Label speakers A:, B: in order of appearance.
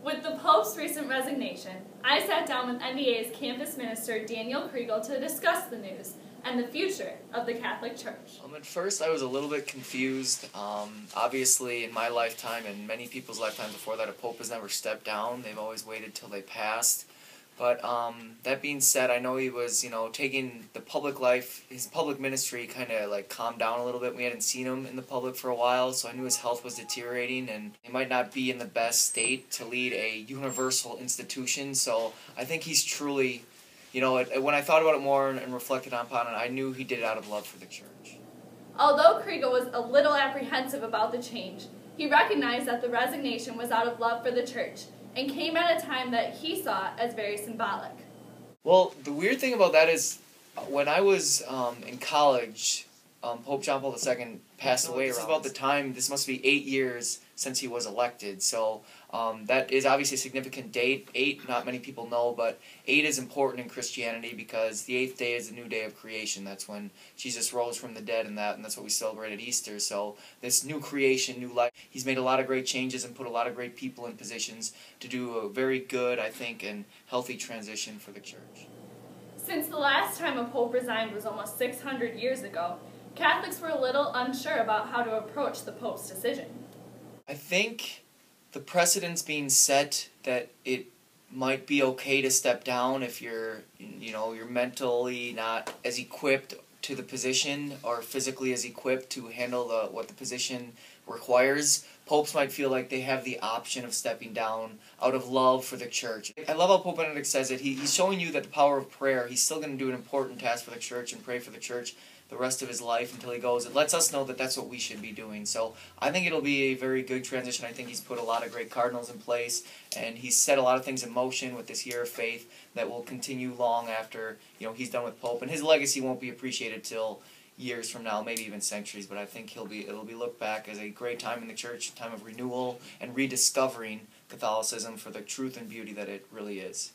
A: With the Pope's recent resignation, I sat down with NDA's campus minister Dan Kriegl to discuss the news and the future of the Catholic Church.
B: At first I was a little bit confused. Obviously in my lifetime and many people's lifetimes before that, a pope has never stepped down. They've always waited till they passed. But that being said, I know he was, taking the public life, his public ministry kind of like calmed down a little bit. We hadn't seen him in the public for a while, so I knew his health was deteriorating and he might not be in the best state to lead a universal institution. So I think he's truly, when I thought about it more and reflected upon it, I knew he did it out of love for the church.
A: Although Kriegl was a little apprehensive about the change, he recognized that the resignation was out of love for the church and came at a time that he saw as very symbolic.
B: Well, the weird thing about that is, when I was in college, Pope John Paul II passed away. This is about the time, this must be 8 years since he was elected, so that is obviously a significant date. 8, not many people know, but 8 is important in Christianity because the 8th day is the new day of creation. That's when Jesus rose from the dead, and that's what we celebrate at Easter. So this new creation, new life, he's made a lot of great changes and put a lot of great people in positions to do a very good, I think, and healthy transition for the church.
A: Since the last time a pope resigned was almost 600 years ago, Catholics were a little unsure about how to approach the Pope's decision.
B: I think the precedent's being set that it might be okay to step down if you're mentally not as equipped to the position or physically as equipped to handle what the position requires. Popes might feel like they have the option of stepping down out of love for the church. I love how Pope Benedict says it. He's showing you that the power of prayer, he's still going to do an important task for the church and pray for the church the rest of his life until he goes. It lets us know that that's what we should be doing. So I think it'll be a very good transition. I think he's put a lot of great cardinals in place, and he's set a lot of things in motion with this year of faith that will continue long after he's done with Pope. And his legacy won't be appreciated till years from now, maybe even centuries. But I think it'll be looked back as a great time in the church, a time of renewal and rediscovering Catholicism for the truth and beauty that it really is.